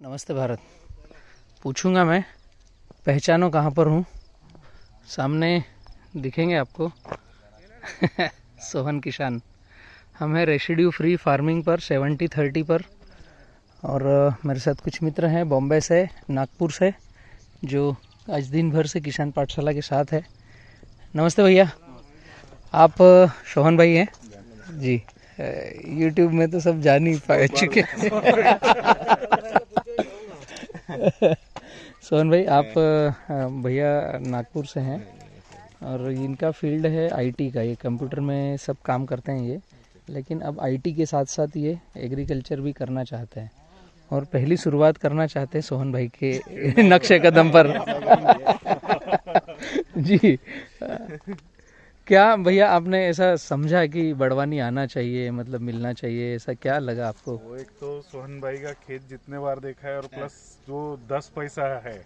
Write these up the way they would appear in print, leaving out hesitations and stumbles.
नमस्ते भारत। पूछूंगा मैं, पहचानो कहाँ पर हूँ। सामने दिखेंगे आपको सोहन किसान। हम हैं रेसिड्यू फ्री फार्मिंग पर 70-30 पर। और मेरे साथ कुछ मित्र हैं बॉम्बे से, नागपुर से, जो आज दिन भर से किसान पाठशाला के साथ है। नमस्ते भैया, आप सोहन भाई हैं जी। यूट्यूब में तो सब जान ही पा चुके सोहन भाई, आप भैया नागपुर से हैं और इनका फील्ड है आईटी का। ये कंप्यूटर में सब काम करते हैं ये, लेकिन अब आईटी के साथ साथ ये एग्रीकल्चर भी करना चाहते हैं और पहली शुरुआत करना चाहते हैं सोहन भाई के नक्शे कदम पर जी। क्या भैया आपने ऐसा समझा कि बड़वानी आना चाहिए, मतलब मिलना चाहिए, ऐसा क्या लगा आपको? वो एक तो सोहन भाई का खेत जितने बार देखा है और प्लस जो 10 पैसा है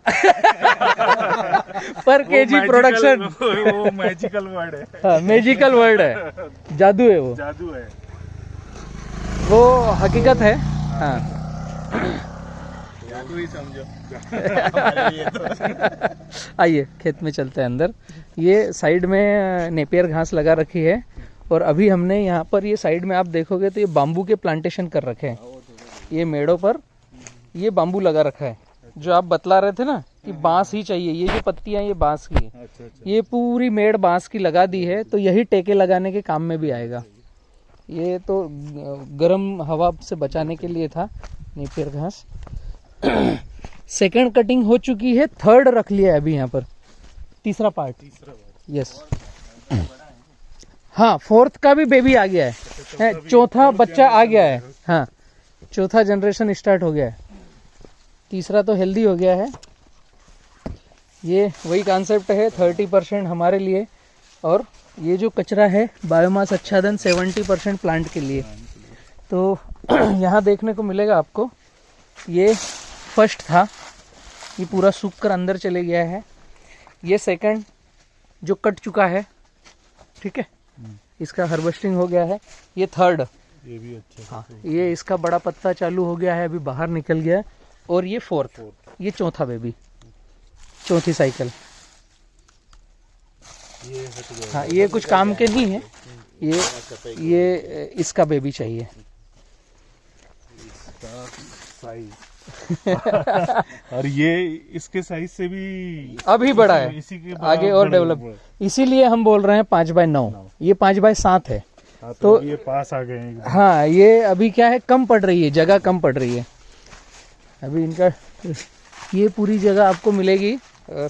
पर केजी प्रोडक्शन, वो मैजिकल वर्ड है। हाँ, मैजिकल वर्ड है, जादू है, वो जादू है, वो हकीकत है। हाँ जादू ही समझो। आइए खेत में चलते हैं अंदर। ये साइड में नेपियर घास लगा रखी है और अभी हमने यहाँ पर ये साइड में आप देखोगे तो ये बाम्बू के प्लांटेशन कर रखे हैं। ये मेड़ों पर ये बाम्बू लगा रखा है, जो आप बतला रहे थे ना कि बांस ही चाहिए। ये जो पत्तियां ये बांस की है, ये पूरी मेड़ बांस की लगा दी है, तो यही टेके लगाने के काम में भी आएगा। ये तो गर्म हवा से बचाने के लिए था नेपियर घास। सेकंड कटिंग हो चुकी है, थर्ड रख लिया है अभी यहाँ पर, तीसरा पार्ट। यस, हाँ, फोर्थ का भी बेबी आ गया है, चौथा बच्चा आ गया है। हाँ, चौथा जनरेशन स्टार्ट हो गया है, तीसरा तो हेल्दी हो गया है। ये वही कॉन्सेप्ट है, 30% हमारे लिए और ये जो कचरा है बायोमास आच्छादन 70% प्लांट के लिए। तो यहाँ देखने को मिलेगा आपको, ये फर्स्ट था, ये पूरा सूख कर अंदर चले गया है। ये सेकंड जो कट चुका है, ठीक है, इसका हार्वेस्टिंग हो गया है। ये थर्ड, ये भी अच्छा। हाँ, ये इसका बड़ा पत्ता चालू हो गया है, अभी बाहर निकल गया है। और ये फोर्थ, ये चौथा बेबी, चौथी साइकिल। हाँ, ये कुछ काम के नहीं है, ये इसका बेबी चाहिए। और ये इसके साइज से भी अभी बड़ा है, इसी के आगे और डेवलप। इसीलिए हम बोल रहे हैं 5x9, ये 5x7 है। तो ये पास आ गए हैं। हाँ, ये अभी क्या है, कम पड़ रही है, जगह कम पड़ रही है अभी इनका। ये पूरी जगह आपको मिलेगी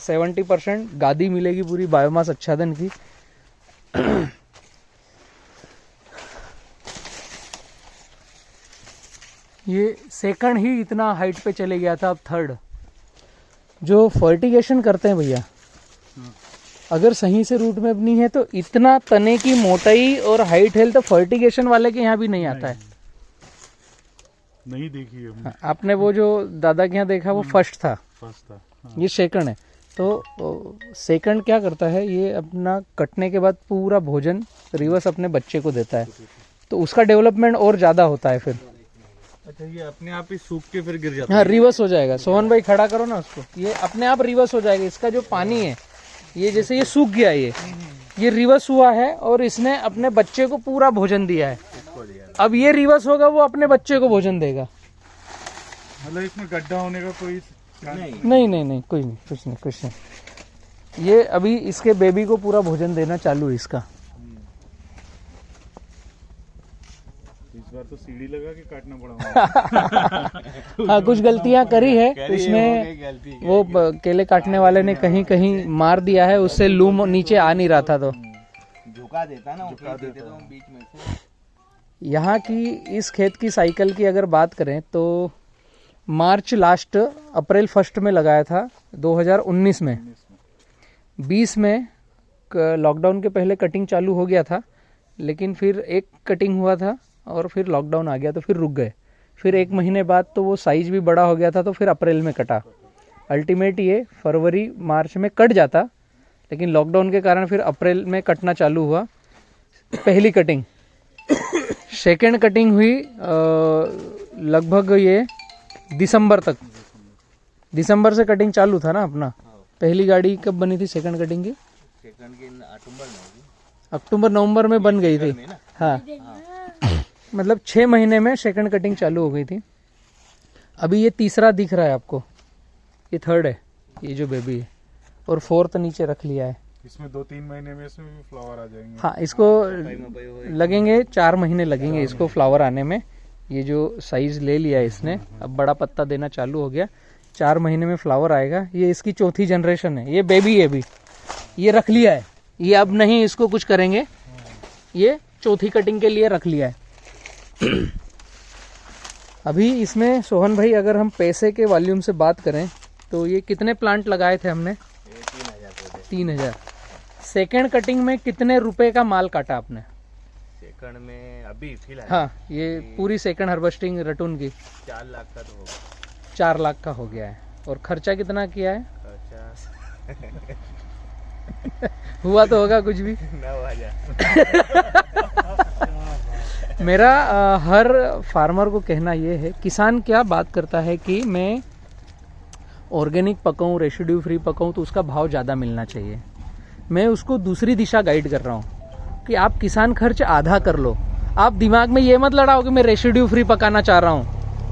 70% गादी मिलेगी पूरी बायोमास आच्छादन की। ये सेकंड ही इतना हाइट पे चले गया था, अब थर्ड। जो फर्टिगेशन करते हैं भैया, अगर सही से रूट में अपनी है तो इतना तने की मोटाई और हाइट हेल्थ तो फर्टिगेशन वाले के यहाँ भी नहीं आता है। नहीं देखी है। हाँ, आपने वो जो दादा के यहाँ देखा वो फर्स्ट था, हाँ। ये सेकंड है। तो सेकंड क्या करता है, ये अपना कटने के बाद पूरा भोजन रिवर्स अपने बच्चे को देता है, तो उसका डेवलपमेंट और ज़्यादा होता है फिर। अच्छा, ये अपने आप ही सूख के फिर गिर जाता हाँ, रिवर्स हो जाएगा। सोहन भाई खड़ा करो ना उसको, ये अपने आप रिवर्स हो जाएगा। इसका जो पानी है, ये जैसे ये सूख गया, ये रिवर्स हुआ है और इसने अपने बच्चे को पूरा भोजन दिया है। अब ये रिवर्स होगा, वो अपने बच्चे को भोजन देगा। मतलब इसमें गड्ढा होने का कोई नहीं, कोई नहीं, कुछ नहीं। ये अभी इसके बेबी को पूरा भोजन देना चालू है इसका। इस बार तो सीढ़ी लगा के काटना पड़ा। हाँ, कुछ गलतियां करी है इसमें। वो केले काटने वाले ने कहीं कहीं मार दिया है, उससे लूम नीचे आ नहीं रहा था, तो झुका देता ना, बीच में से। यहाँ की इस खेत की साइकिल की अगर बात करें तो मार्च लास्ट, अप्रैल फर्स्ट में लगाया था 2019 में। 20 में लॉकडाउन के पहले कटिंग चालू हो गया था, लेकिन फिर एक कटिंग हुआ था और फिर लॉकडाउन आ गया तो फिर रुक गए। फिर एक महीने बाद तो वो साइज भी बड़ा हो गया था, तो फिर अप्रैल में कटा। अल्टीमेट ये फरवरी मार्च में कट जाता, लेकिन लॉकडाउन के कारण फिर अप्रैल में कटना चालू हुआ। पहली कटिंग। सेकेंड कटिंग हुई लगभग ये दिसंबर तक। दिसंबर से कटिंग चालू था ना अपना। पहली गाड़ी कब बनी थी सेकंड कटिंग की? सेकंड की अक्टूबर में होगी। अक्टूबर नवंबर में बन गई थी। में ना हाँ, मतलब 6 महीने में सेकंड कटिंग चालू हो गई थी। अभी ये तीसरा दिख रहा है आपको, ये थर्ड है, ये जो बेबी है, और फोर्थ नीचे रख लिया है। इसमें 2-3 महीने में इसमें भी फ्लावर आ जाएंगे। हाँ, इसको लगेंगे 4 महीने लगेंगे इसको फ्लावर आने में। ये जो साइज ले लिया है इसने, अब बड़ा पत्ता देना चालू हो गया, 4 महीने में फ्लावर आएगा। ये इसकी चौथी जनरेशन है, ये बेबी है अभी, ये रख लिया है, ये अब नहीं इसको कुछ करेंगे, ये चौथी कटिंग के लिए रख लिया है। अभी इसमें सोहन भाई अगर हम पैसे के वॉल्यूम से बात करें तो ये कितने प्लांट लगाए थे हमने? 3000। सेकेंड कटिंग में कितने रुपए का माल काटा आपने? सेकंड में अभी फिलहाल हाँ, ये पूरी सेकंड हार्वेस्टिंग रटून की 4 लाख का तो होगा। 4 लाख का हो गया है। और खर्चा कितना किया है? खर्चा हुआ तो होगा कुछ भी। 9,000। मेरा हर फार्मर को कहना ये है, किसान क्या बात करता है कि मैं ऑर्गेनिक पकाऊं, रेसिड्यू फ्री पकाऊं तो उसका भाव ज़्यादा मिलना चाहिए। मैं उसको दूसरी दिशा गाइड कर रहा हूं कि आप किसान खर्च आधा कर लो। आप दिमाग में ये मत लड़ाओ कि मैं रेसिड्यू फ्री पकाना चाह रहा हूं,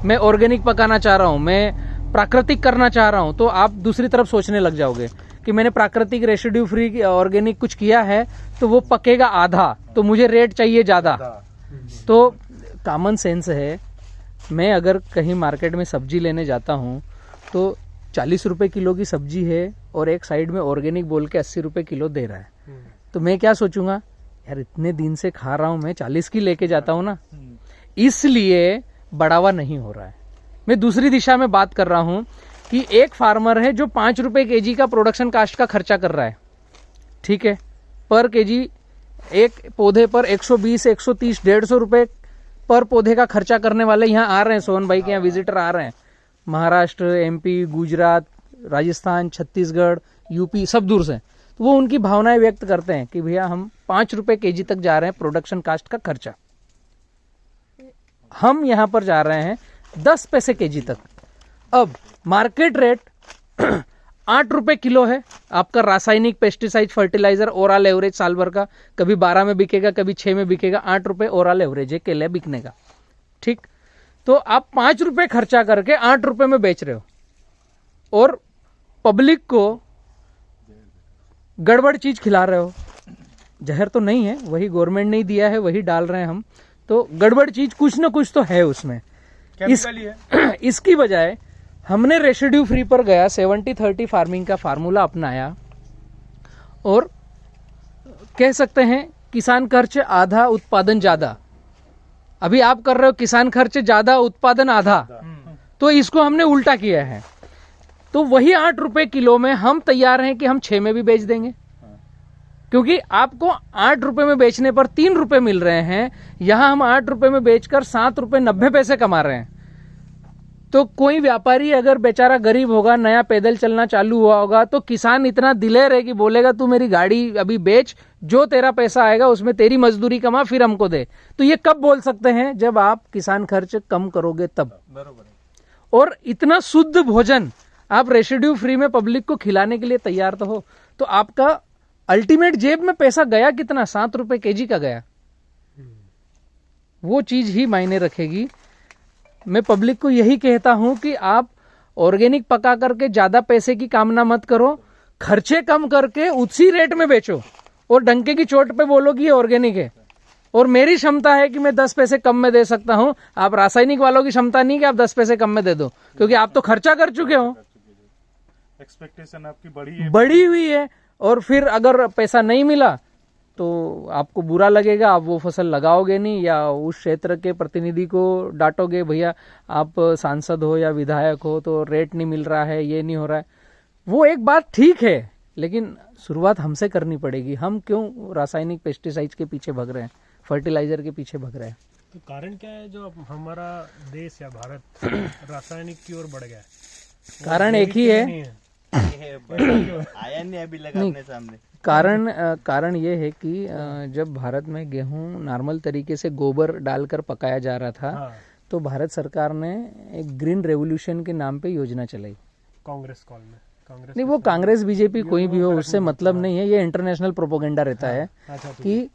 मैं ऑर्गेनिक पकाना चाह रहा हूं, मैं प्राकृतिक करना चाह रहा हूं, तो आप दूसरी तरफ सोचने लग जाओगे कि मैंने प्राकृतिक, रेसिड्यू फ्री, ऑर्गेनिक कुछ किया है तो वो पकेगा आधा, तो मुझे रेट चाहिए ज़्यादा। तो कॉमन सेंस है। मैं अगर कहीं मार्केट में सब्जी लेने जाता हूँ तो 40 रुपए किलो की सब्जी है और एक साइड में ऑर्गेनिक बोल के 80 रुपए किलो दे रहा है, तो मैं क्या सोचूंगा, यार इतने दिन से खा रहा हूँ, मैं 40 की लेके जाता हूँ ना, इसलिए बढ़ावा नहीं हो रहा है। मैं दूसरी दिशा में बात कर रहा हूँ कि एक फार्मर है जो 5 रुपए केजी का प्रोडक्शन कास्ट का खर्चा कर रहा है, ठीक है, पर केजी एक पौधे पर 120, 130, 150 रुपए पर पौधे का खर्चा करने वाले यहाँ आ रहे हैं। सोहन भाई के यहाँ विजिटर आ रहे हैं, महाराष्ट्र, एमपी, गुजरात, राजस्थान, छत्तीसगढ़, यूपी, सब दूर से। तो वो उनकी भावनाएं व्यक्त करते हैं कि भैया हम 5 रुपए केजी तक जा रहे हैं प्रोडक्शन कास्ट का खर्चा, हम यहाँ पर जा रहे हैं 10 पैसे केजी तक। अब मार्केट रेट 8 रुपए किलो है आपका रासायनिक पेस्टिसाइड, फर्टिलाइजर, ओवरऑल एवरेज साल भर का, कभी 12 में बिकेगा, कभी 6 में बिकेगा, 8 रुपए ओवरऑल एवरेज है केले बिकने का, ठीक। तो आप 5 रुपए खर्चा करके 8 रुपए में बेच रहे हो और पब्लिक को गड़बड़ चीज खिला रहे हो। जहर तो नहीं है, वही गवर्नमेंट ने ही दिया है, वही डाल रहे हैं हम, तो गड़बड़ चीज कुछ ना कुछ तो है उसमें। इसकी बजाय हमने रेसिड्यू फ्री पर गया, 70-30 फार्मिंग का फार्मूला अपनाया और कह सकते हैं किसान खर्च आधा, उत्पादन ज्यादा। अभी आप कर रहे हो किसान खर्च ज्यादा, उत्पादन आधा, तो इसको हमने उल्टा किया है। तो वही 8 रुपए किलो में हम तैयार हैं कि हम 6 में भी बेच देंगे, क्योंकि आपको 8 रुपए में बेचने पर 3 रुपए मिल रहे हैं, यहां हम 8 रुपए में बेचकर 7 रुपए 90 पैसे कमा रहे हैं। तो कोई व्यापारी अगर बेचारा गरीब होगा, नया पैदल चलना चालू हुआ होगा, तो किसान इतना दिलेर है कि बोलेगा तू मेरी गाड़ी अभी बेच, जो तेरा पैसा आएगा उसमें तेरी मजदूरी कमा, फिर हमको दे। तो ये कब बोल सकते हैं? जब आप किसान खर्च कम करोगे तब। बरोबर। और इतना शुद्ध भोजन आप रेसिड्यू फ्री में पब्लिक को खिलाने के लिए तैयार तो हो, तो आपका अल्टीमेट जेब में पैसा गया कितना? 7 रुपए केजी का गया। वो चीज ही मायने रखेगी। मैं पब्लिक को यही कहता हूं कि आप ऑर्गेनिक पका करके ज्यादा पैसे की कामना मत करो, खर्चे कम करके उसी रेट में बेचो और डंके की चोट पे बोलो कि ये ऑर्गेनिक है और मेरी क्षमता है कि मैं 10 पैसे कम में दे सकता हूं। आप रासायनिक वालों की क्षमता नहीं कि आप 10 पैसे कम में दे दो, क्योंकि आप तो खर्चा कर चुके हो, एक्सपेक्टेशन आपकी बढ़ी हुई है। और फिर अगर पैसा नहीं मिला तो आपको बुरा लगेगा, आप वो फसल लगाओगे नहीं, या उस क्षेत्र के प्रतिनिधि को डांटोगे, भैया आप सांसद हो या विधायक हो तो रेट नहीं मिल रहा है, ये नहीं हो रहा है। वो एक बात ठीक है, लेकिन शुरुआत हमसे करनी पड़ेगी। हम क्यों रासायनिक पेस्टिसाइड्स के पीछे भग रहे हैं, फर्टिलाइजर के पीछे भग रहे हैं? तो कारण क्या है जो अब हमारा देश या भारत रासायनिक की ओर बढ़ गया है? कारण एक ही है, आया नहीं अभी लगा अपने सामने। कारण ये है कि जब भारत में गेहूं नॉर्मल तरीके से गोबर डालकर पकाया जा रहा था, हाँ। तो भारत सरकार ने एक ग्रीन रेवोल्यूशन के नाम पे योजना चलाई। कांग्रेस कॉल में कांग्रेस नहीं, वो कांग्रेस बीजेपी कोई भी हो उससे मतलब नहीं है, ये इंटरनेशनल प्रोपोगेंडा रहता है अच्छा ठीक कि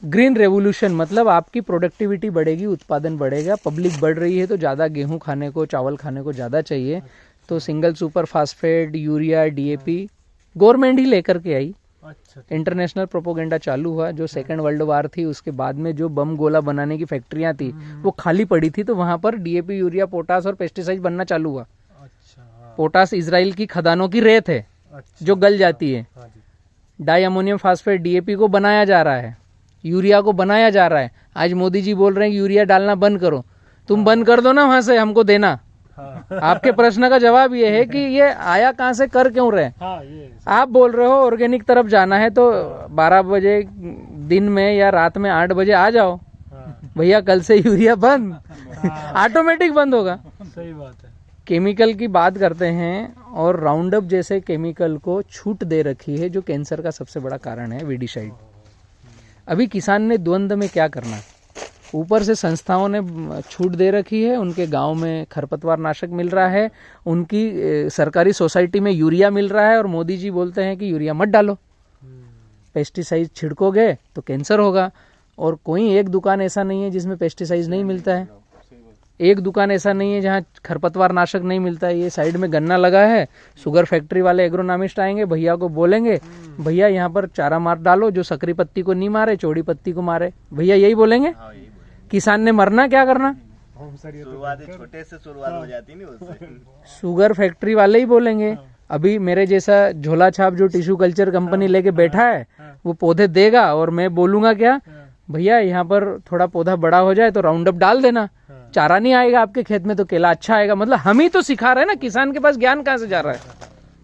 ग्रीन रेवोल्यूशन मतलब आपकी प्रोडक्टिविटी बढ़ेगी, उत्पादन बढ़ेगा, पब्लिक बढ़ रही है तो ज़्यादा गेहूं खाने को, चावल खाने को ज़्यादा चाहिए, तो single super phosphate, urea, DAP government ही लेकर के आई। अच्छा इंटरनेशनल प्रोपोगेंडा चालू हुआ। जो सेकेंड वर्ल्ड वार थी उसके बाद में जो बम गोला बनाने की फैक्ट्रियां थी वो खाली पड़ी थी, तो वहां पर डीएपी, यूरिया, पोटास और पेस्टिसाइड बनना चालू हुआ। अच्छा हाँ, पोटास इजराइल की खदानों की रेत है अच्छा जो गल जाती है। हाँ जी डाई अमोनियम फास्फेट डीएपी को बनाया जा रहा है, यूरिया को बनाया जा रहा है। आज मोदी जी बोल रहे हैं कि यूरिया डालना बंद करो, तुम बंद कर दो ना वहां से, हमको देना। हाँ आपके प्रश्न का जवाब ये है कि ये आया कहां से, कर क्यों रहे? हाँ ये आप बोल रहे हो ऑर्गेनिक तरफ जाना है तो 12 बजे दिन में या रात में 8 बजे आ जाओ हाँ भैया, कल से यूरिया बंद, हाँ, ऑटोमेटिक बंद होगा। सही बात है। केमिकल की बात करते हैं और राउंडअप जैसे केमिकल को छूट दे रखी है जो कैंसर का सबसे बड़ा कारण है, वीडिसाइड। अभी किसान ने द्वंद्व में क्या करना, ऊपर से संस्थाओं ने छूट दे रखी है, उनके गांव में खरपतवार नाशक मिल रहा है, उनकी सरकारी सोसाइटी में यूरिया मिल रहा है और मोदी जी बोलते हैं कि यूरिया मत डालो, पेस्टिसाइड छिड़कोगे तो कैंसर होगा। और कोई एक दुकान ऐसा नहीं है जिसमें पेस्टिसाइड नहीं मिलता है, एक दुकान ऐसा नहीं है जहाँ खरपतवार नाशक नहीं मिलता है। ये साइड में गन्ना लगा है, शुगर फैक्ट्री वाले एग्रोनॉमिस्ट आएंगे, भैया को बोलेंगे भैया यहाँ पर चारा मार डालो जो सकरी पत्ती को नहीं मारे, चौड़ी पत्ती को मारे, भैया यही बोलेंगे। किसान ने मरना क्या करना, हम सर ये तो शुरुआत छोटे से शुरुआत हो जाती नहीं उससे। शुगर फैक्ट्री वाले ही बोलेंगे। अभी मेरे जैसा झोला छाप जो टिश्यू कल्चर कंपनी लेके बैठा है वो पौधे देगा और मैं बोलूंगा क्या, भैया यहाँ पर थोड़ा पौधा बड़ा हो जाए तो राउंड अप डाल देना, चारा नहीं आएगा आपके खेत में तो केला अच्छा आएगा। मतलब हम ही तो सिखा रहे हैं ना, किसान के पास ज्ञान कहाँ से जा रहा है,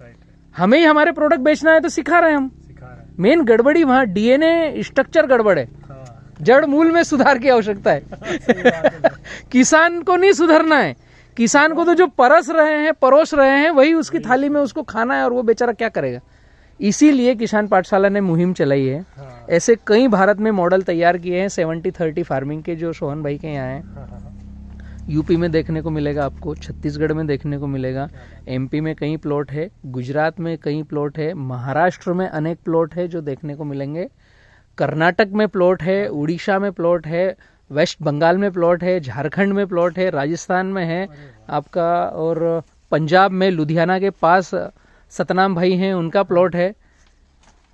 राइट हमें ही हमारे प्रोडक्ट बेचना है तो सिखा रहे हैं हम। सिखा रहे हैं। मेन गड़बड़ी वहाँ डीएनए स्ट्रक्चर गड़बड़ है, हाँ जड़ मूल में सुधार की आवश्यकता है। सही बात है। किसान को नहीं सुधरना है, किसान को तो जो परोस रहे हैं वही उसकी थाली में उसको खाना है और वो बेचारा क्या करेगा। इसीलिए किसान पाठशाला ने मुहिम चलाई है। हाँ ऐसे कई भारत में मॉडल तैयार किए हैं 70-30 फार्मिंग के, जो सोहन भाई के यहाँ हैं। हाँ यूपी में देखने को मिलेगा आपको, छत्तीसगढ़ में देखने को मिलेगा, एमपी में कई प्लॉट है, गुजरात में कई प्लॉट है, महाराष्ट्र में अनेक प्लॉट है जो देखने को मिलेंगे, कर्नाटक में प्लॉट है, उड़ीसा में प्लॉट है, वेस्ट बंगाल में प्लॉट है, झारखंड में प्लॉट है, राजस्थान में है आपका, और पंजाब में लुधियाना के पास सतनाम भाई हैं उनका प्लॉट है।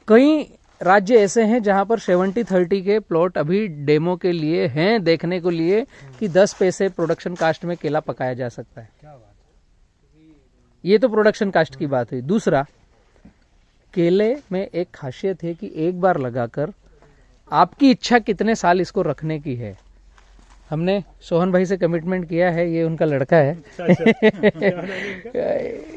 कई राज्य ऐसे हैं जहां पर 70-30 के प्लॉट अभी डेमो के लिए हैं, देखने को लिए कि 10 पैसे प्रोडक्शन कास्ट में केला पकाया जा सकता है। क्या बात है। ये तो प्रोडक्शन कास्ट की बात हुई। दूसरा, केले में एक खासियत है कि एक बार लगाकर आपकी इच्छा कितने साल इसको रखने की है। हमने सोहन भाई से कमिटमेंट किया है, ये उनका लड़का है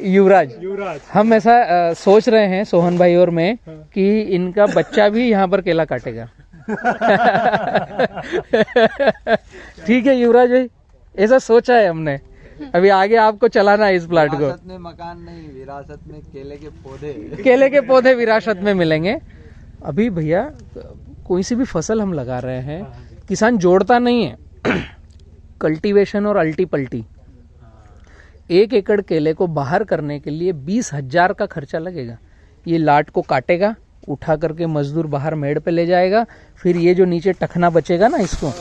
युवराज। युवराज हम ऐसा सोच रहे हैं सोहन भाई और मैं कि इनका बच्चा भी यहाँ पर केला काटेगा। ठीक है युवराज भाई, ऐसा सोचा है हमने। अभी आगे आपको चलाना है इस प्लाट को। विरासत में मकान नहीं, विरासत में केले के पौधे। केले के पौधे विरासत में मिलेंगे। अभी भैया कोई सी भी फसल हम लगा रहे हैं, किसान जोड़ता नहीं है कल्टीवेशन और अल्टी पल्टी। 1 एकड़ केले को बाहर करने के लिए 20,000 का खर्चा लगेगा। ये लाट को काटेगा, उठा करके मजदूर बाहर मेड़ पे ले जाएगा, फिर ये जो नीचे टखना बचेगा ना, इसको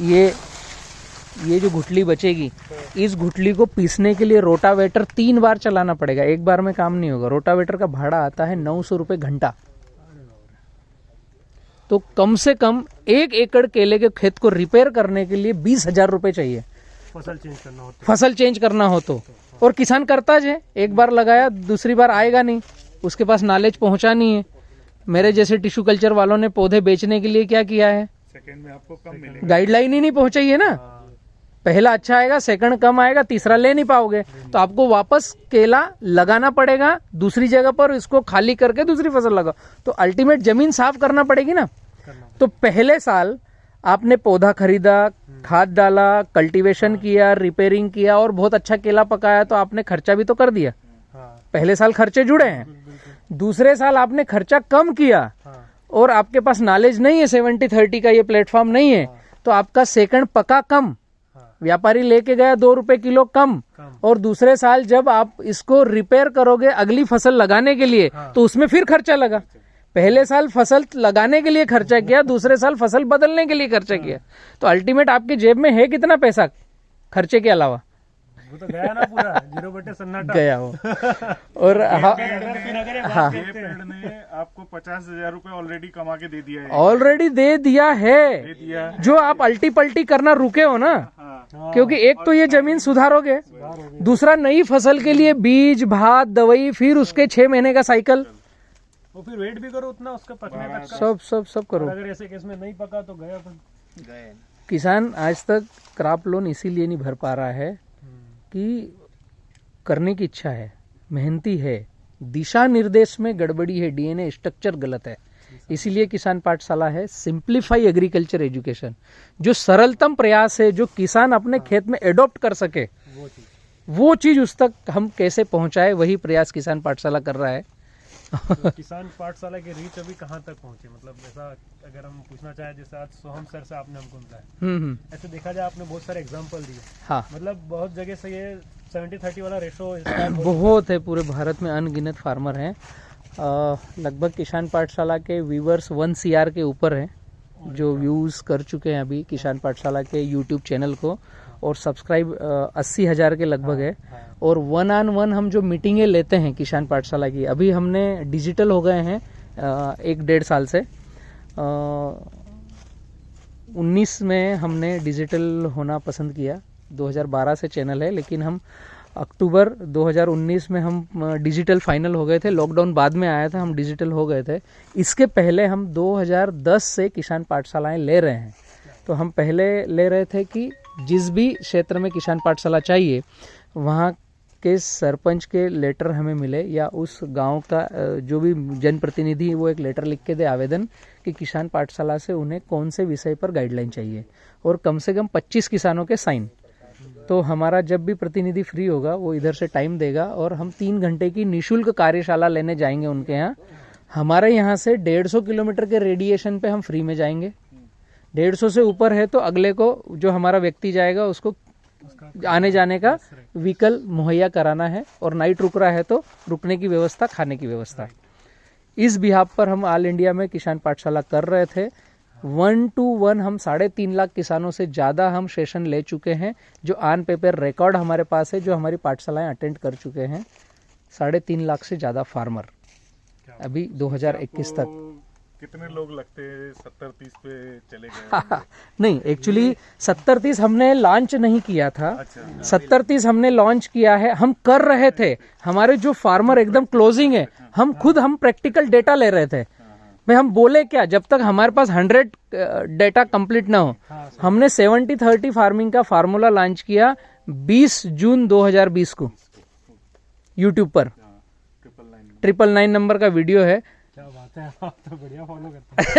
ये जो गुठली बचेगी, इस गुठली को पीसने के लिए रोटावेटर 3 बार चलाना पड़ेगा, एक बार में काम नहीं होगा। रोटावेटर का भाड़ा आता है 900 रुपये घंटा। तो कम से कम 1 एकड़ केले के खेत को रिपेयर करने के लिए 20,000 रुपये चाहिए, फसल चेंज करना होता है। फसल चेंज करना हो तो। और किसान करता है, एक बार लगाया दूसरी बार आएगा नहीं, उसके पास नॉलेज पहुंचा नहीं है। मेरे जैसे टिश्यू कल्चर वालों ने पौधे बेचने के लिए क्या किया है, सेकंड में आपको कम मिलेगा, गाइडलाइन ही नहीं पहुंचाई है ना। पहला अच्छा आएगा, सेकंड कम आएगा, तीसरा ले नहीं पाओगे, तो आपको वापस केला लगाना पड़ेगा दूसरी जगह पर, इसको खाली करके दूसरी फसल लगाओ। तो अल्टीमेट जमीन साफ करना पड़ेगी ना। तो पहले साल आपने पौधा खरीदा, खाद डाला, कल्टीवेशन किया, रिपेयरिंग किया और बहुत अच्छा केला पकाया, तो आपने खर्चा भी तो कर दिया। पहले साल खर्चे जुड़े हैं। दूसरे साल आपने खर्चा कम किया और आपके पास नॉलेज नहीं है, 70-30 का ये प्लेटफॉर्म नहीं है, तो आपका सेकंड पका कम, व्यापारी लेके गया 2 रुपए किलो कम, और दूसरे साल जब आप इसको रिपेयर करोगे अगली फसल लगाने के लिए, तो उसमें फिर खर्चा लगा। पहले साल फसल लगाने के लिए खर्चा किया, दूसरे साल फसल बदलने के लिए खर्चा किया, तो अल्टीमेट आपकी जेब में है कितना पैसा खर्चे के अलावा? वो तो गया ना पूरा, 0 बटे सन्नाटा गया हो। और हाँ, ये पेड़ ने आपको 50,000 रुपए ऑलरेडी कमा के दे दिया है। ऑलरेडी दे दिया है, जो आप अल्टी पल्टी करना रुके हो ना, क्योंकि एक तो ये जमीन सुधारोगे, दूसरा नई फसल के लिए बीज, भात, दवाई, फिर उसके 6 महीने का साइकिल, वो फिर वेट भी करो उतना उसका पकने तक का। सब करो। अगर ऐसे केस में नहीं पका तो गया गए। किसान आज तक क्रॉप लोन इसीलिए नहीं भर पा रहा है कि करने की इच्छा है, मेहनती है, दिशा निर्देश में गड़बड़ी है, डीएनए स्ट्रक्चर गलत है। इसीलिए किसान पाठशाला है, सिंप्लीफाई एग्रीकल्चर एजुकेशन, जो सरलतम प्रयास है, जो किसान अपने खेत में एडॉप्ट कर सके, वो चीज उस तक हम कैसे पहुंचाए, वही प्रयास किसान पाठशाला कर रहा है। तो किसान पाठशाला के रीच अभी कहाँ तक पहुंचे? मतलब ऐसा अगर हम पूछना चाहे, जैसे आज सोहम सर से आपने हमको बताया, ऐसे देखा जाए आपने बहुत सारे एग्जांपल दिए। हाँ, मतलब बहुत जगह से ये 70-30 वाला रेशो बहुत है, पूरे भारत में अनगिनत फार्मर हैं। लगभग किसान पाठशाला के व्यूवर्स 1 CR के ऊपर हैं, जो व्यूज कर चुके हैं अभी किसान पाठशाला के यूट्यूब चैनल को, और सब्सक्राइब 80,000 के लगभग है। और 1-on-1 हम जो मीटिंगें लेते हैं किसान पाठशाला की, अभी हमने डिजिटल हो गए हैं 1-1.5 साल से। 19 में हमने डिजिटल होना पसंद किया, 2012 से चैनल है, लेकिन हम अक्टूबर 2019 में हम डिजिटल फाइनल हो गए थे। लॉकडाउन बाद में आया था, हम डिजिटल हो गए थे। इसके पहले हम 2010 से किसान पाठशालाएं ले रहे हैं। तो हम पहले ले रहे थे कि जिस भी क्षेत्र में किसान पाठशाला चाहिए, वहाँ के सरपंच के लेटर हमें मिले, या उस गांव का जो भी जनप्रतिनिधि वो एक लेटर लिख के दे, आवेदन, कि किसान पाठशाला से उन्हें कौन से विषय पर गाइडलाइन चाहिए, और कम से कम 25 किसानों के साइन। तो हमारा जब भी प्रतिनिधि फ्री होगा वो इधर से टाइम देगा, और हम 3 घंटे की निःशुल्क कार्यशाला लेने जाएंगे उनके यहाँ। हमारे यहाँ से 150 किलोमीटर के रेडिएशन पे हम फ्री में जाएंगे। 150 से ऊपर है तो अगले को, जो हमारा व्यक्ति जाएगा, उसको आने जाने का व्हीकल मुहैया कराना है, और नाइट रुक रहा है तो रुकने की व्यवस्था, खाने की व्यवस्था। इस बिहाफ पर हम ऑल इंडिया में किसान पाठशाला कर रहे थे। 1-to-1 हम 3.5 लाख किसानों से ज़्यादा हम सेशन ले चुके हैं, जो ऑन पेपर रिकॉर्ड हमारे पास है, जो हमारी पाठशालाएं अटेंड कर चुके हैं। 3.5 लाख से ज़्यादा फार्मर अभी 2021 तक। कितने लोग लगते हैं 70-30 पे चले गए? नहीं, एक्चुअली 70-30 हमने लॉन्च नहीं किया था। 70-30 हमने लॉन्च किया है, हम कर रहे थे। हमारे जो फार्मर एकदम क्लोजिंग है, हम प्रैक्टिकल डेटा ले रहे थे। भाई हम बोले क्या, जब तक हमारे पास 100 डेटा कंप्लीट ना हो। हमने 70-30 फार्मिंग का फार्मूला लॉन्च किया 20 जून 2020 को यूट्यूब पर। 999 नंबर का वीडियो है। क्या बात है, आप तो बढ़िया फॉलो करते हैं।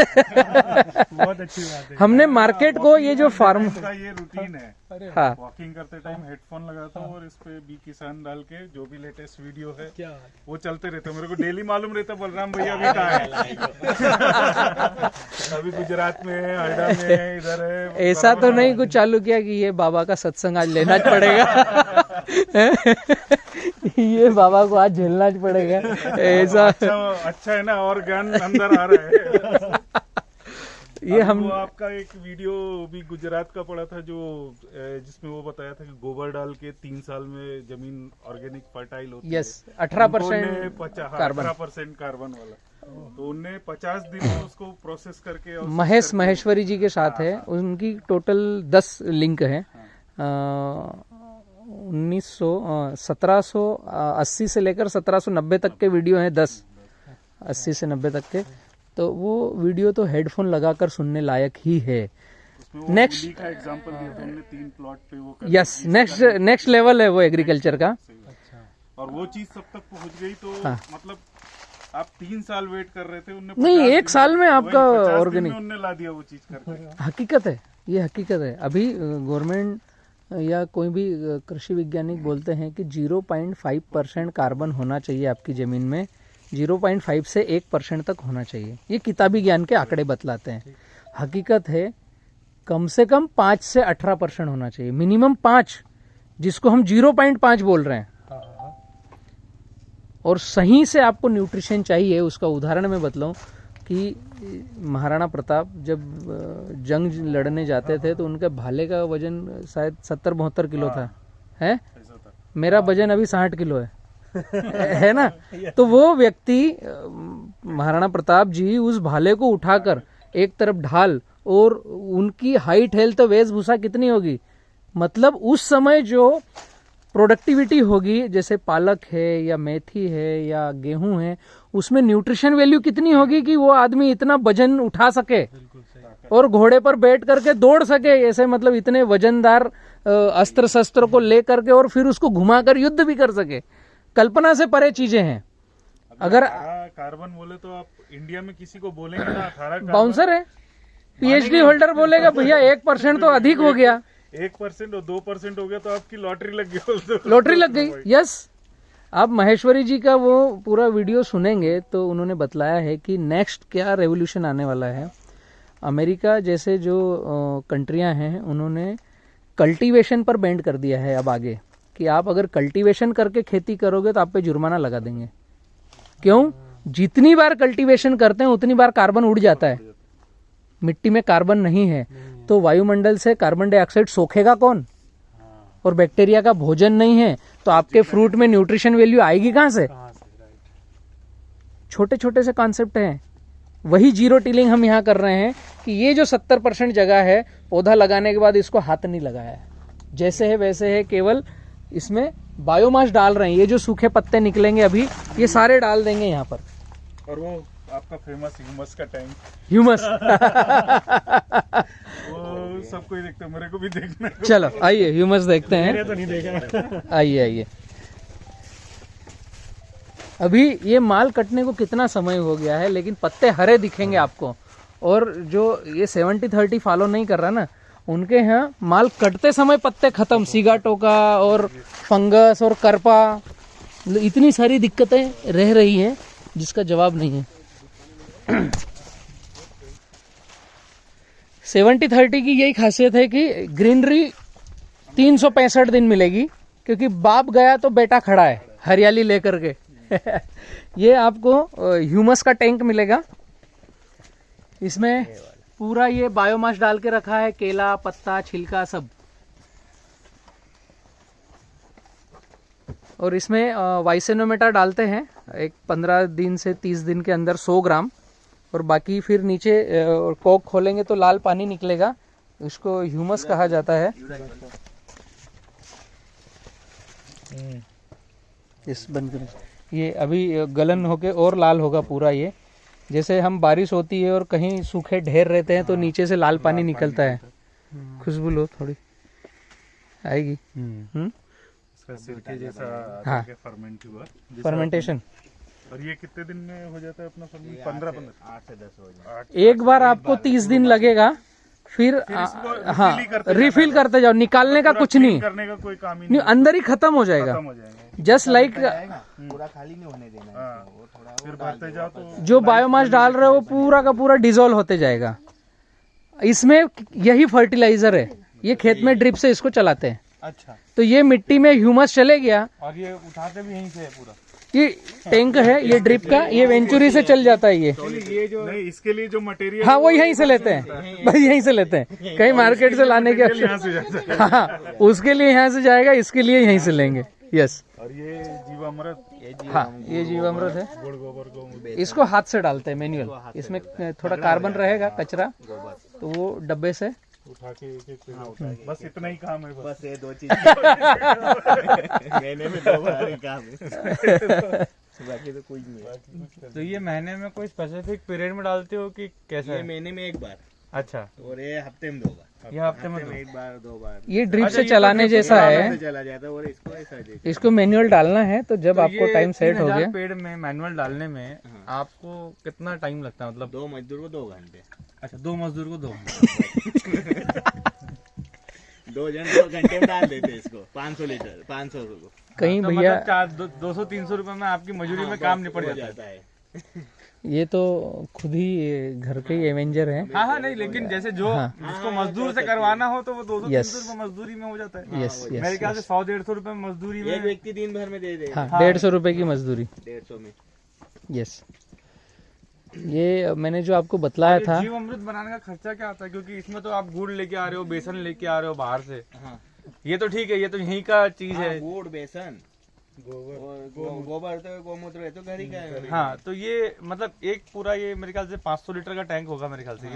बहुत अच्छी बात है। हमने मार्केट को, ये जो फार्म का ये रूटीन है, हाँ, वॉकिंग करते टाइम हेडफोन लगाता हूँ और इस पे बी किसान डाल के जो भी लेटेस्ट वीडियो है क्या वो चलते रहते। मेरे को डेली मालूम रहता बलराम भैया अभी कहाँ है। अभी गुजरात में है, हरदा में है, इधर है। ऐसा तो नहीं कुछ चालू किया कि ये बाबा का सत्संग आज लेना पड़ेगा। ये बाबा को आज झेलना पड़ेगा, ऐसा। अच्छा है ना, और ज्ञान अंदर आ रहा है। ये हम वो आपका एक वीडियो भी गुजरात का पड़ा था, जो जिसमें वो बताया था कि गोबर डाल के 3 साल में जमीन ऑर्गेनिक फर्टाइल होती है। 18% कार्बन। 18% कार्बन वाला। तो उनने 50 दिन में उसको प्रोसेस करके, महेश महेश्वरी जी के साथ है, उनकी टोटल 10 लिंक है। 1780 से लेकर 1790 तक के वीडियो हैं, 10 80 से 90 तक के। तो वो वीडियो तो हेडफोन लगाकर सुनने लायक ही है। नेक्स्ट का एग्जांपल दिया था हमने 3 प्लॉट पे वो। यस, नेक्स्ट लेवल है वो एग्रीकल्चर का। और वो चीज सब तक पहुंच गई तो हाँ। मतलब आप 3 साल वेट कर रहे थे, उनने नहीं, 1 साल में आपका ऑर्गेनिक उनने ला दिया वो चीज करके। हकीकत है, ये हकीकत है। अभी गवर्नमेंट या कोई भी कृषि वैज्ञानिक बोलते हैं कि 0.5% कार्बन होना चाहिए आपकी जमीन में, 0.5 से 1% तक होना चाहिए। ये किताबी ज्ञान के आंकड़े बतलाते हैं। हकीकत है कम से कम 5 से 18% होना चाहिए, मिनिमम 5, जिसको हम 0.5 बोल रहे हैं। और सही से आपको न्यूट्रिशन चाहिए। उसका उदाहरण मैं बतलाऊं कि महाराणा प्रताप जब जंग लड़ने जाते थे तो उनके भाले का वजन शायद 70-72 किलो था, है? मेरा वजन अभी 60 किलो है ना? तो वो व्यक्ति महाराणा प्रताप जी उस भाले को उठाकर एक तरफ ढाल, और उनकी हाइट हेल्थ वेशभूषा कितनी होगी, मतलब उस समय जो प्रोडक्टिविटी होगी, जैसे पालक है या मेथी है या गेहूं है, उसमें न्यूट्रिशन वैल्यू कितनी होगी कि वो आदमी इतना वजन उठा सके और घोड़े पर बैठ करके दौड़ सके, ऐसे मतलब इतने वजनदार अस्त्र शस्त्र को ले करके और फिर उसको घुमाकर युद्ध भी कर सके। कल्पना से परे चीजें हैं। अगर कार्बन बोले तो आप इंडिया में किसी को बोलेंगे ना 18 बाउंसर है, पीएचडी होल्डर बोलेगा भैया 1% तो अधिक हो गया, 1% और 2% हो गया तो आपकी लॉटरी लग गई, लॉटरी लग गई। यस, आप महेश्वरी जी का वो पूरा वीडियो सुनेंगे तो उन्होंने बतलाया है कि नेक्स्ट क्या रेवोल्यूशन आने वाला है। अमेरिका जैसे जो कंट्रियां हैं उन्होंने कल्टीवेशन पर बैंड कर दिया है अब आगे, कि आप अगर कल्टीवेशन करके खेती करोगे तो आप पे जुर्माना लगा देंगे। क्यों? जितनी बार कल्टीवेशन करते हैं उतनी बार कार्बन उड़ जाता है। मिट्टी में कार्बन नहीं है तो वायुमंडल से कार्बन डाइऑक्साइड सोखेगा कौन? और बैक्टीरिया का भोजन नहीं है तो आपके फ्रूट में न्यूट्रिशन वैल्यू आएगी कहां से? छोटे छोटे से कॉन्सेप्ट हैं। वही जीरो टिलिंग हम यहाँ कर रहे हैं कि ये जो 70% जगह है पौधा लगाने के बाद इसको हाथ नहीं लगाया है, जैसे है वैसे है, केवल इसमें बायोमास डाल रहे हैं। ये जो सूखे पत्ते निकलेंगे अभी ये सारे डाल देंगे यहाँ पर। और वो आपका फेमस ह्यूमस का टैंक, ह्यूमस वो सबको ही देखते हैं, मेरे को भी देखना है। चलो आइए ह्यूमस देखते हैं। तो नहीं देखा। आइए आइए। अभी ये माल कटने को कितना समय हो गया है, लेकिन पत्ते हरे दिखेंगे आपको। और जो ये 70-30 फॉलो नहीं कर रहा ना, उनके यहाँ माल कटते समय पत्ते खत्म, सिगाटोका और फंगस और करपा, इतनी सारी दिक्कतें रह रही हैं जिसका जवाब नहीं है। 70-30 की यही खासियत है कि ग्रीनरी 365 दिन मिलेगी, क्योंकि बाप गया तो बेटा खड़ा है हरियाली लेकर के। ये आपको ह्यूमस का टैंक मिलेगा, इसमें पूरा ये बायोमास डाल के रखा है, केला, पत्ता, छिलका सब। और इसमें वाइसेनोमेटा डालते हैं एक 15 दिन से 30 दिन के अंदर 100 ग्राम, और बाकी फिर नीचे कॉक खोलेंगे तो लाल पानी निकलेगा, इसको ह्यूमस कहा जाता है। इस बंद ये अभी गलन होके और लाल होगा पूरा। ये जैसे हम बारिश होती है और कहीं सूखे ढेर रहते हैं तो नीचे से लाल पानी निकलता है। खुशबू लो थोड़ी आएगी। इसका सिरके जैसा हाँ, फर्मेंट हुआ, फर्मेंटेशन। और ये कितने दिन में हो जाता है अपना फर्मेंट? 15 8 से 10 हो जाए। एक बार आपको 30 दिन लगेगा, फिर हाँ रिफिल करते जाओ, निकालने का कुछ नहीं, करने का कोई काम ही नहीं, अंदर ही खत्म हो जाएगा। खत्म हो जाएगा। जस्ट लाइक पूरा खाली नहीं होने देना है हाँ, इसको, वो थोड़ा फिर भरते जाओ तो जो बायोमास डाल रहे हो वो पूरा का पूरा डिसॉल्व होते जाएगा। इसमें यही फर्टिलाइजर है, ये खेत में ड्रिप से इसको चलाते हैं। अच्छा, तो ये मिट्टी में ह्यूमस चले गया, और ये उठाते भी यहीं से है पूरा। ये टैंक है ये ड्रिप का, ये वेंचुरी से चल जाता है। ये जो नहीं, इसके लिए जो मटेरियल हाँ वो यहीं से लेते हैं, भाई यहीं से लेते हैं, कहीं मार्केट से लाने के यहाँ से जाता है। हाँ उसके लिए यहाँ से जाएगा, इसके लिए यहीं से लेंगे। यस, और ये जीवामृत, हाँ ये जीवामृत है, गुड़ गोबर को इसको हाथ से डालते हैं मैन्युअल। इसमें थोड़ा कार्बन रहेगा, कचरा, तो वो डब्बे से उठा के एक बस इतना ही काम है। बस ये 2 चीज महीने में 2 बार काम है, बाकी तो कुछ नहीं। तो ये महीने में कोई स्पेसिफिक पीरियड में डालते हो कि कैसा ये है? महीने में 1 बार, अच्छा, और ये हफ्ते में 2 बार। ये हफ्ते में 1 बार 2 बार ये ड्रिप से चलाने जैसा है, चला जाता है। और इसको ऐसा देखो, इसको मैनुअल डालना है। तो जब आपको टाइम सेट हो गया, पेड़ में मैनुअल डालने में आपको कितना टाइम लगता है? मतलब 2 मजदूर को 2 घंटे। अच्छा, 2 मजदूर को 2 घंटे। 2 जन 2 घंटे में डाल देते हैं इसको। 500 लीटर 500 को कहीं तो भैया मतलब 200-300 रुपए में आपकी मजूरी में काम निपट जाता है। ये तो खुद ही घर के ही एवेंजर हैं। हाँ हाँ नहीं, लेकिन जैसे जो जिसको मजदूर से करवाना हो तो वो 200-300 Yes. रुपए मजदूरी में हो जाता है। यस यस मेरे ख्याल से 100-150 रुपए मजदूरी एक में। व्यक्ति दिन भर में दे देगा। हाँ 150 रुपए की मजदूरी। 150 में। यस, ये मैंने जो आपको बतलाया था। जीव अमृत बनाने का खर्चा क्या आता है, क्योंकि इसमें तो आप गुड़ लेके आ रहे हो, बेसन लेके आ रहे हो बाहर से। हाँ। ये तो ठीक है, ये तो यहीं का चीज हाँ, है। गुड़, बेसन, गोबर तो गोमूत्र है तो घर ही का है। हाँ, तो ये मतलब एक पूरा ये मेरे ख्याल से 500 लीटर का टैंक होगा मेरे ख्याल से।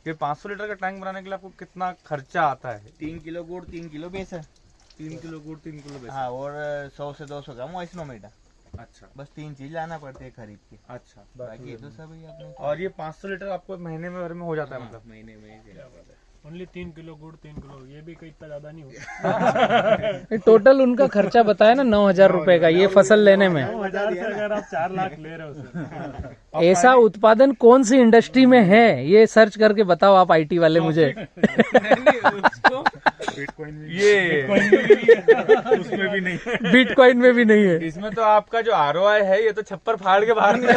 ये 500 लीटर का टैंक बनाने के लिए आपको कितना खर्चा आता है? 3 किलो गुड़, 3 किलो बेसन। 3 किलो गुड़, 3 किलो बेसन। हाँ, और 100 से 200 ग्राम मोइस्नोमीटर। अच्छा बस 3 चीज लाना पड़ते है खरीद के। अच्छा। बाकी ये तो सब ही अपने और ये 500 लीटर आपको महीने में भर में हो जाता है मतलब? महीने में। ओनली 3 किलो गुड़, 3 किलो, ये भी कोई इतना ज्यादा नहीं होगा। टोटल उनका खर्चा बताया ना 9,000 रुपए का ये फसल लेने में। 9,000 से अगर आप 4 लाख ले रहे हो सर, ऐसा उत्पादन कौन सी इंडस्ट्री में है ये सर्च करके बताओ आप आईटी वाले मुझे। ये उसमें भी नहीं। बिटकॉइन में भी नहीं है। इसमें तो आपका जो ROI है ये तो छप्पर फाड़ के बाहर निकल।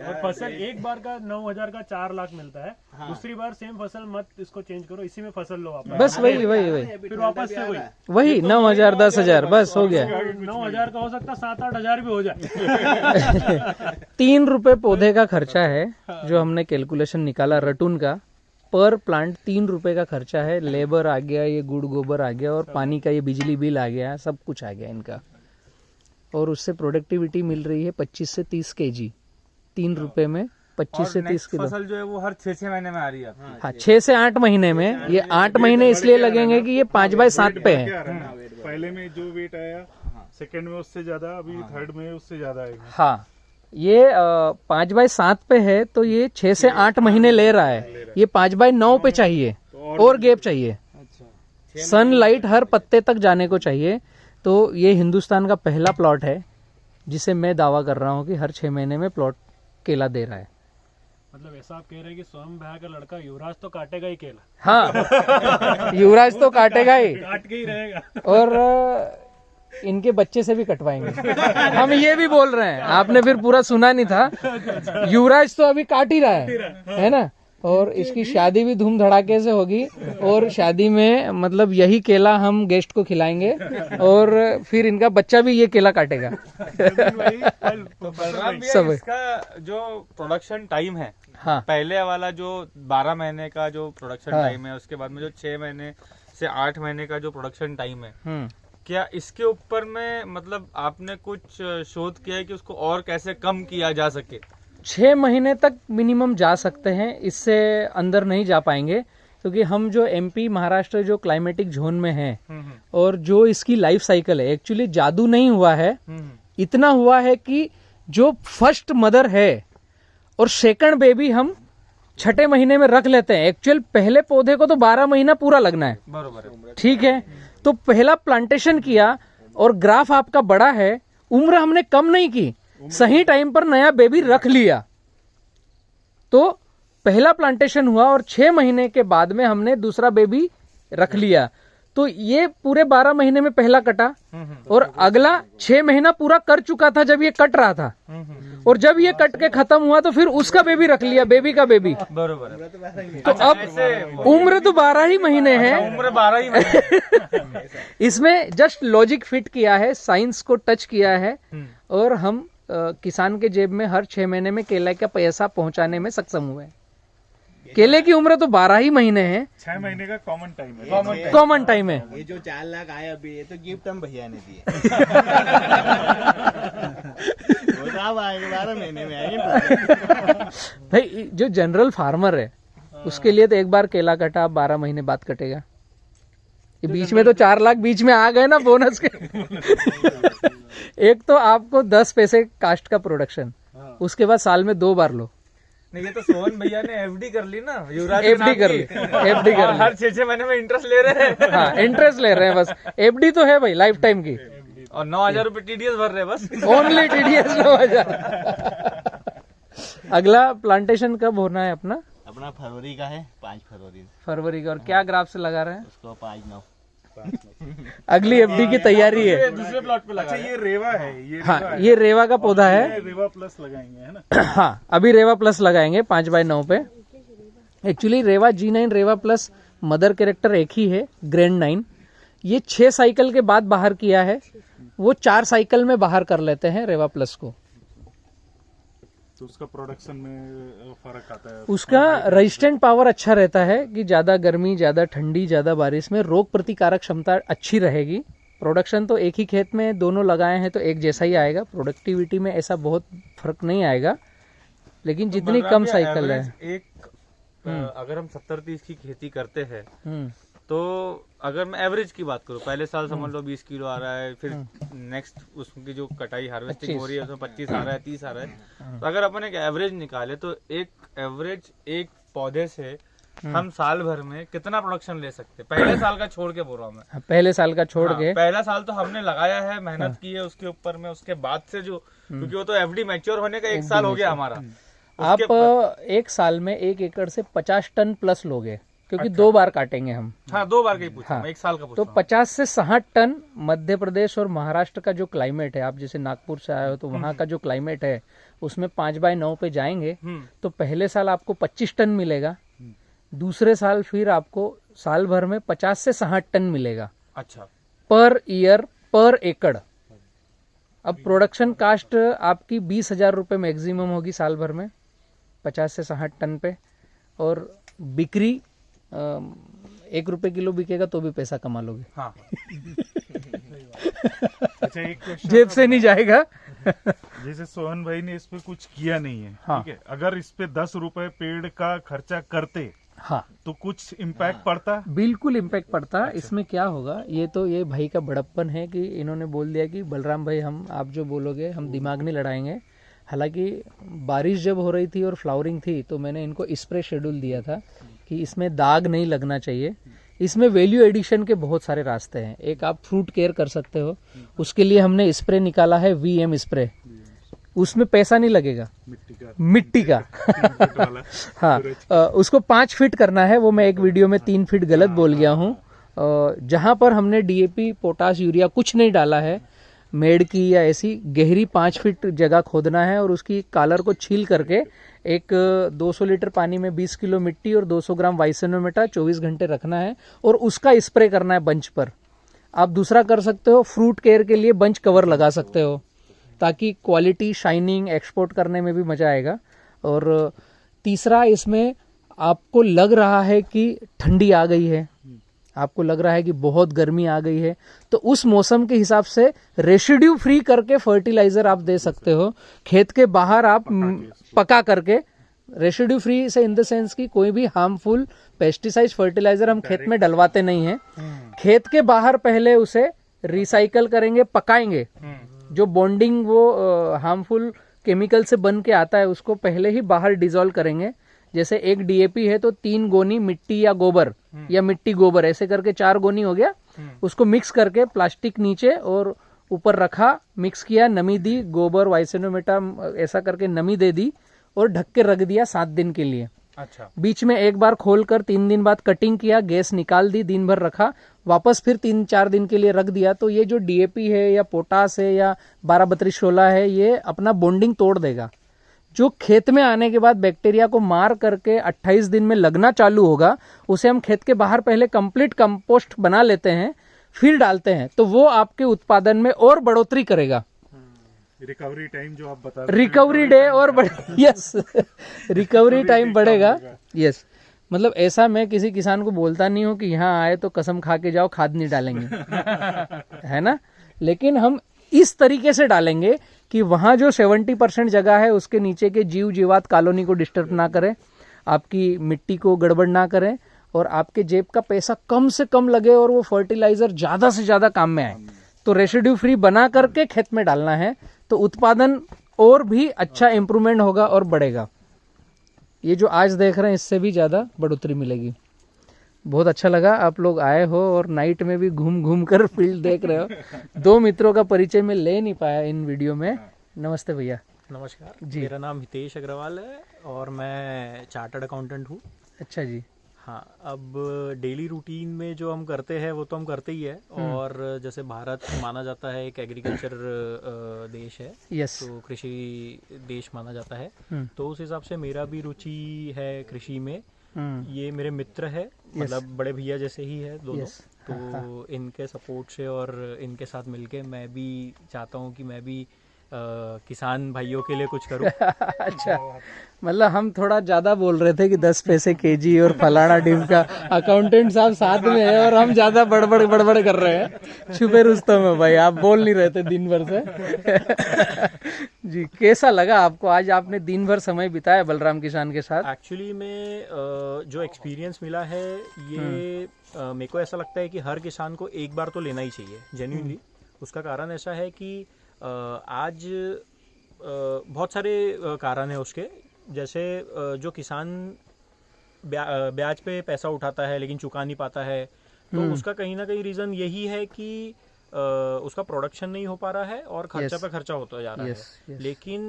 और फसल एक बार का 9,000 का 4 लाख मिलता है। दूसरी बार सेम फसल मत इसको चेंज करो, इसी में फसल लो वापस। बस वही वही वही फिर वापस से वही 9,000 10,000 बस हो गया। 9,000 का हो सकता, 7-8 हजार भी हो जाए। 3 रुपए पौधे का खर्चा है जो हमने कैलकुलेशन निकाला रटून का। पर प्लांट 3 रुपए का खर्चा है। लेबर आ गया, ये गुड़ गोबर आ गया, और पानी का ये बिजली बिल आ गया, सब कुछ आ गया इनका। और उससे प्रोडक्टिविटी मिल रही है 25 से 30 kg 3 रुपए में 25 से 30 किलो। फसल जो है वो हर 6-6 महीने में आ रही है। हाँ 6 से 8 महीने में। ये 8 महीने इसलिए लगेंगे कि ये 5/7 पे है। पहले में जो वेट आया, सेकंड में उससे ज्यादा, अभी थर्ड में उससे ज्यादा आएगा। हाँ, ये 5/7 पे है तो ये 6 से 8 महीने ले रहा है। ये 5/9 पे चाहिए और गैप चाहिए। सनलाइट हर पत्ते तक जाने को चाहिए। तो ये हिंदुस्तान का पहला प्लॉट है जिसे मैं दावा कर रहा हूँ कि हर 6 महीने में प्लॉट केला दे रहा है। मतलब ऐसा आप कह रहे हैं कि सोहम भैया का लड़का युवराज तो काटेगा ही केला। हाँ युवराज तो काटेगा ही, काट के ही रहेगा। और इनके बच्चे से भी कटवाएंगे। हम ये भी बोल रहे हैं, आपने फिर पूरा सुना नहीं था। युवराज तो अभी काट ही रहा है ना। और इसकी शादी भी धूम धड़ाके से होगी। और शादी में मतलब यही केला हम गेस्ट को खिलाएंगे और फिर इनका बच्चा भी ये केला काटेगा। तो बलराम भैया, सब है। इसका जो प्रोडक्शन टाइम है, हाँ पहले वाला जो 12 महीने का जो प्रोडक्शन हाँ। टाइम है, उसके बाद में जो 6 महीने से 8 महीने का जो प्रोडक्शन टाइम है, क्या इसके ऊपर में मतलब आपने कुछ शोध किया है कि उसको और कैसे कम किया जा सके? 6 महीने तक मिनिमम जा सकते हैं, इससे अंदर नहीं जा पाएंगे। क्योंकि हम जो MP महाराष्ट्र जो क्लाइमेटिक जोन में हैं और जो इसकी लाइफ साइकिल है, एक्चुअली जादू नहीं हुआ है। इतना हुआ है कि जो फर्स्ट मदर है और सेकंड बेबी हम 6ठे महीने में रख लेते हैं। एक्चुअल पहले पौधे को तो 12 महीना पूरा लगना है। बरोबर है। ठीक है, तो पहला प्लांटेशन किया और ग्राफ आपका बड़ा है। उम्र हमने कम नहीं की, सही टाइम पर नया बेबी रख लिया। तो पहला प्लांटेशन हुआ और 6 महीने के बाद में हमने दूसरा बेबी रख लिया। तो ये पूरे 12 महीने में पहला कटा और अगला 6 महीना पूरा कर चुका था जब ये कट रहा था। और जब ये कट के खत्म हुआ तो फिर उसका बेबी रख लिया, बेबी का बेबी। बरोबर है। तो अब उम्र तो 12 ही महीने है। उम्र 12 ही महीने। इसमें जस्ट लॉजिक फिट किया है, साइंस को टच किया है और हम किसान के जेब में हर 6 महीने में केला का पैसा पहुंचाने में सक्षम हुए। केले की उम्र तो 12 ही महीने है। 6 महीने का कॉमन टाइम है। कॉमन टाइम है। ये जो 4 लाख आया अभी, ये तो गिफ्ट हम भैया ने दिए। वो तो अब आएंगे 12 महीने में आएंगे। भाई जो जनरल फार्मर है उसके लिए तो एक बार केला कटा, 12 महीने बाद कटेगा। ये बीच में तो 4 लाख बीच में आ गए ना बोनस के। एक तो आपको 10 पैसे कास्ट का प्रोडक्शन, उसके बाद साल में 2 बार लो। नहीं, ये तो सोहन भैया ने FD कर ली ना, युवराज FD कर ली, FD कर ली। हर 6-6 महीने में इंटरेस्ट ले रहे हैं। हाँ इंटरेस्ट ले रहे हैं बस। FD तो है भाई लाइफ टाइम की। और 9,000 रुपए TDS भर रहे हैं बस। Only TDS 9,000। अगला प्लांटेशन कब होना है अपना अपना फरवरी का है, 5 फरवरी फरवरी का। और क्या ग्राफ से लगा रहे हैं? उसको 5/9 अगली एफडी की तैयारी है। दूसरे प्लॉट पे लगा अच्छा ये रेवा है, ये हाँ, रेवा है। ये रेवा का पौधा है। ये रेवा प्लस लगाएंगे है ना। हाँ, अभी रेवा प्लस लगाएंगे 5x9 पे। एक्चुअली रेवा G9 रेवा प्लस मदर कैरेक्टर एक ही है, ग्रैंड 9। ये 6 साइकिल के बाद बाहर किया है, वो 4 साइकिल में बाहर कर लेते हैं रेवा प्लस को। तो उसका प्रोडक्शन में फर्क आता है। उसका रेजिस्टेंट पावर अच्छा रहता है कि ज्यादा गर्मी, ज्यादा ठंडी, ज्यादा बारिश में रोग प्रतिकारक क्षमता अच्छी रहेगी। प्रोडक्शन तो एक ही खेत में दोनों लगाए हैं तो एक जैसा ही आएगा, प्रोडक्टिविटी में ऐसा बहुत फर्क नहीं आएगा, लेकिन जितनी कम साइकिल है। अगर हम 70-30 की खेती करते हैं तो अगर मैं एवरेज की बात करूं, पहले साल समझ लो 20 किलो आ रहा है, फिर नेक्स्ट उसकी जो कटाई हार्वेस्टिंग हो रही है उसमें 25 आ रहा है, 30 आ रहा है। तो अगर अपन एक एवरेज निकाले तो एक पौधे से हम साल भर में कितना प्रोडक्शन ले सकते हैं? पहले साल का छोड़ के बोल रहा हूँ मैं। पहले साल का छोड़ के पहला साल तो हमने लगाया है, मेहनत की है उसके ऊपर में, उसके बाद से जो, क्योंकि वो तो एफडी मैच्योर होने का 1 साल हो गया हमारा। आप 1 साल में 1 एकड़ से 50 टन प्लस लोगे, क्योंकि 2 बार काटेंगे हम। हाँ, 2 बार का ही पूछा, हाँ, मैं 1 साल का पूछ तो रहा हूँ। 50 से 60 टन मध्य प्रदेश और महाराष्ट्र का जो क्लाइमेट है, आप जैसे नागपुर से आए हो तो वहाँ का जो क्लाइमेट है उसमें 5x9 पे जाएंगे तो पहले साल आपको 25 टन मिलेगा, दूसरे साल फिर आपको साल भर में 50 से 60 टन मिलेगा। अच्छा, पर ईयर पर एकड़। अब प्रोडक्शन कास्ट आपकी 20,000 रुपये मैक्सिमम होगी साल भर में 50 से 60 टन पे, और बिक्री 1 रुपए किलो बिकेगा तो भी पैसा कमा लोगे। हाँ। अच्छा एक क्वेश्चन जेब से नहीं जाएगा। जैसे सोहन भाई ने इस पे कुछ किया नहीं है, हाँ। ठीक है, अगर इस पे 10 रुपए पेड़ का खर्चा करते हाँ, तो कुछ इम्पैक्ट पड़ता। बिल्कुल इम्पैक्ट पड़ता। इसमें क्या होगा, ये तो ये भाई का बड़प्पन है कि इन्होंने बोल दिया कि बलराम भाई हम आप जो बोलोगे हम दिमाग नहीं लड़ाएंगे। हालांकि बारिश जब हो रही थी और फ्लावरिंग थी तो मैंने इनको स्प्रे शेड्यूल दिया था कि इसमें दाग नहीं लगना चाहिए। इसमें वैल्यू एडिशन के बहुत सारे रास्ते हैं। एक आप फ्रूट केयर कर सकते हो, उसके लिए हमने स्प्रे निकाला है VM स्प्रे, उसमें पैसा नहीं लगेगा, मिट्टी का वाला। हाँ, उसको 5 फीट करना है, वो मैं एक वीडियो में 3 फीट गलत बोल गया हूँ। जहां पर हमने DAP, पोटाश, यूरिया कुछ नहीं डाला है, मेड की या ऐसी गहरी 5 फीट जगह खोदना है और उसकी कॉलर को छील करके एक 200 लीटर पानी में 20 किलो मिट्टी और 200 ग्राम वाइसेनोमेटा 24 घंटे रखना है और उसका स्प्रे करना है बंच पर। आप दूसरा कर सकते हो, फ्रूट केयर के लिए बंच कवर लगा सकते हो ताकि क्वालिटी, शाइनिंग, एक्सपोर्ट करने में भी मजा आएगा। और तीसरा, इसमें आपको लग रहा है कि ठंडी आ गई है, आपको लग रहा है कि बहुत गर्मी आ गई है, तो उस मौसम के हिसाब से रेसिड्यू फ्री करके फर्टिलाइजर आप दे सकते हो। खेत के बाहर आप पका करके, रेसिड्यू फ्री से इन द सेंस कि कोई भी हार्मफुल पेस्टिसाइड फर्टिलाइजर हम खेत में डलवाते नहीं है। खेत के बाहर पहले उसे रिसाइकल करेंगे, पकाएंगे, जो बॉन्डिंग वो हार्मफुल केमिकल से बन के आता है उसको पहले ही बाहर डिसॉल्व करेंगे। जैसे एक DAP है तो 3 गोनी मिट्टी या गोबर या मिट्टी गोबर ऐसे करके 4 गोनी हो गया, उसको मिक्स करके प्लास्टिक नीचे और ऊपर रखा, मिक्स किया, नमी दी, गोबर, वाइसेनोमेटा ऐसा करके नमी दे दी और ढक के रख दिया 7 दिन के लिए। अच्छा, बीच में एक बार खोलकर 3 दिन बाद कटिंग किया, गैस निकाल दी, दिन भर रखा, वापस फिर 3-4 दिन के लिए रख दिया। तो ये जो DAP है या पोटास है या 12-32-16 है, ये अपना बॉन्डिंग तोड़ देगा। जो खेत में आने के बाद बैक्टीरिया को मार करके 28 दिन में लगना चालू होगा, उसे हम खेत के बाहर पहले कंप्लीट कंपोस्ट बना लेते हैं, फिर डालते हैं, तो वो आपके उत्पादन में और बढ़ोतरी करेगा। रिकवरी टाइम जो आप बता रिकवरी डे और यस, रिकवरी टाइम बढ़ेगा। यस, मतलब ऐसा मैं किसी किसान को बोलता नहीं हूँ कि यहाँ आए तो कसम खा के जाओ खाद नहीं डालेंगे, है ना, लेकिन हम इस तरीके से डालेंगे कि वहां जो 70% जगह है उसके नीचे के जीव जीवात कॉलोनी को डिस्टर्ब ना करें, आपकी मिट्टी को गड़बड़ ना करें और आपके जेब का पैसा कम से कम लगे और वो फर्टिलाइजर ज्यादा से ज्यादा काम में आए। तो रेसिड्यू फ्री बना करके खेत में डालना है तो उत्पादन और भी अच्छा इंप्रूवमेंट होगा और बढ़ेगा। ये जो आज देख रहे हैं इससे भी ज्यादा बढ़ोतरी मिलेगी। बहुत अच्छा लगा आप लोग आए हो और नाइट में भी घूम घूम कर फील्ड देख रहे हो। 2 मित्रों का परिचय मैं ले नहीं पाया इन वीडियो में। नमस्ते भैया। नमस्कार जी, मेरा नाम हितेश अग्रवाल है और मैं चार्टर्ड अकाउंटेंट हूँ। अच्छा जी। हाँ, अब डेली रूटीन में जो हम करते हैं वो तो हम करते ही है। और जैसे भारत माना जाता है एक एग्रीकल्चर देश है, यस, तो कृषि देश माना जाता है। तो उस हिसाब से मेरा भी रुचि है कृषि में। ये मेरे मित्र है, मतलब बड़े भैया जैसे ही है दोनों। तो इनके सपोर्ट से और इनके साथ मिलके मैं भी चाहता हूँ कि मैं भी किसान भाइयों के लिए कुछ करूं। अच्छा, मतलब हम थोड़ा ज्यादा बोल रहे थे कि 10 पैसे केजी और फलाना टीम का अकाउंटेंट साहब साथ में है और हम ज्यादा बड़बड़ कर रहे हैं। छुपे रुस्तम है भाई, आप बोल नहीं रहे थे दिन भर से। जी, कैसा लगा आपको? आज आपने दिन भर समय बिताया बलराम किसान के साथ। एक्चुअली में जो एक्सपीरियंस मिला है ये मेरे को ऐसा लगता है कि हर किसान को एक बार तो लेना ही चाहिए जेन्युइनली। उसका कारण ऐसा है कि आज बहुत सारे कारण है उसके। जैसे जो किसान ब्याज पे पैसा उठाता है लेकिन चुका नहीं पाता है, तो उसका कहीं ना कहीं रीज़न यही है कि उसका प्रोडक्शन नहीं हो पा रहा है और खर्चा पे खर्चा होता जा रहा है। लेकिन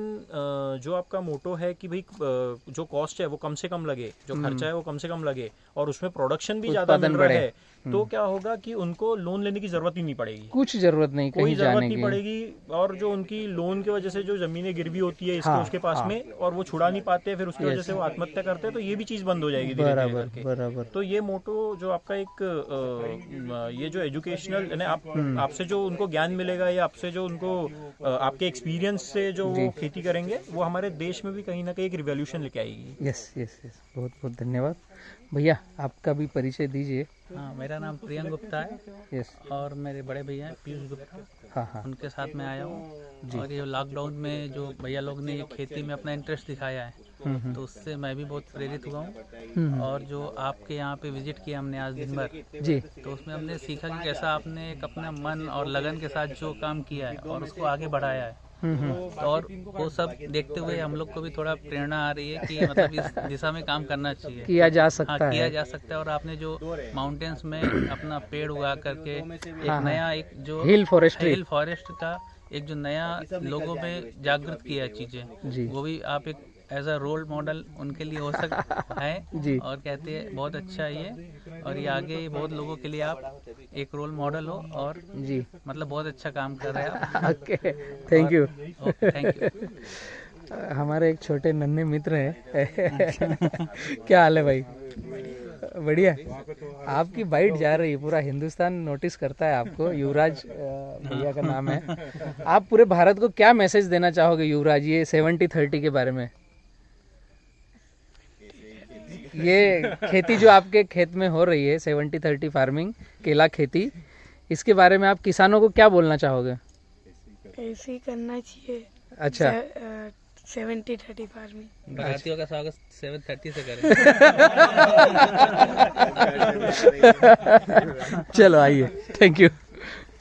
जो आपका मोटो है कि भाई जो कॉस्ट है वो कम से कम लगे, जो खर्चा है वो कम से कम लगे और उसमें प्रोडक्शन भी ज़्यादा मिल रहा है, तो क्या होगा कि उनको लोन लेने की जरूरत ही नहीं पड़ेगी। कुछ जरूरत नहीं, कोई जरूरत नहीं पड़ेगी। और जो उनकी लोन की वजह से जो जमीनें गिरवी होती है इसके उसके पास में, और वो छुड़ा नहीं पाते, फिर उसकी वजह से वो आत्महत्या करते हैं, तो ये भी चीज बंद हो जाएगी धीरे धीरे करके। बराबर। तो ये मोटो जो आपका एक ये जो एजुकेशनल यानी आपसे जो उनको ज्ञान मिलेगा या आपसे जो उनको आपके एक्सपीरियंस से जो वो खेती करेंगे, वो हमारे देश में भी कहीं ना कहीं एक रिवॉल्यूशन लेके आएगी। यस, बहुत बहुत धन्यवाद भैया। आपका भी परिचय दीजिए। हाँ, मेरा नाम प्रियंक गुप्ता है। यस। और मेरे बड़े भैया हैं पीयूष गुप्ता। हाँ, उनके साथ मैं आया हूँ। और ये लॉकडाउन में जो भैया लोग ने ये खेती में अपना इंटरेस्ट दिखाया है, तो उससे मैं भी बहुत प्रेरित हुआ हूँ। और जो आपके यहाँ पे विजिट किया हमने आज दिन भर जी, तो उसमें हमने सीखा कि कैसा आपने एक अपना मन और लगन के साथ जो काम किया है और उसको आगे बढ़ाया है। और वो सब देखते हुए हम लोग को भी थोड़ा प्रेरणा आ रही है कि मतलब इस दिशा में काम करना चाहिए, किया जा सकता है। किया जा सकता है। और आपने जो माउंटेन्स में अपना पेड़ उगा करके एक नया एक जो हिल फॉरेस्ट का एक जो नया लोगों में जागृत किया चीजें, वो भी आप एक एज अ रोल मॉडल उनके लिए हो सकता है जी। और कहते हैं बहुत अच्छा है ये, और ये आगे बहुत लोगों के लिए आप एक रोल मॉडल हो और जी, मतलब बहुत अच्छा काम कर रहे हैं आप। Okay, thank you. Thank you. हमारे एक छोटे नन्हे मित्र हैं। क्या हाल है भाई? बढ़िया। आपकी बाइट जा रही है, पूरा हिंदुस्तान नोटिस करता है आपको। युवराज भैया का नाम है। आप पूरे भारत को क्या मैसेज देना चाहोगे युवराज, ये 70-30 के बारे में? ये खेती जो आपके खेत में हो रही है 70-30 फार्मिंग, केला खेती, इसके बारे में आप किसानों को क्या बोलना चाहोगे? ऐसे ही करना चाहिए। अच्छा, 70-30 फार्मिंग। भारतीयों का स्वागत 7:30 से करें। चलो आइए, थैंक यू।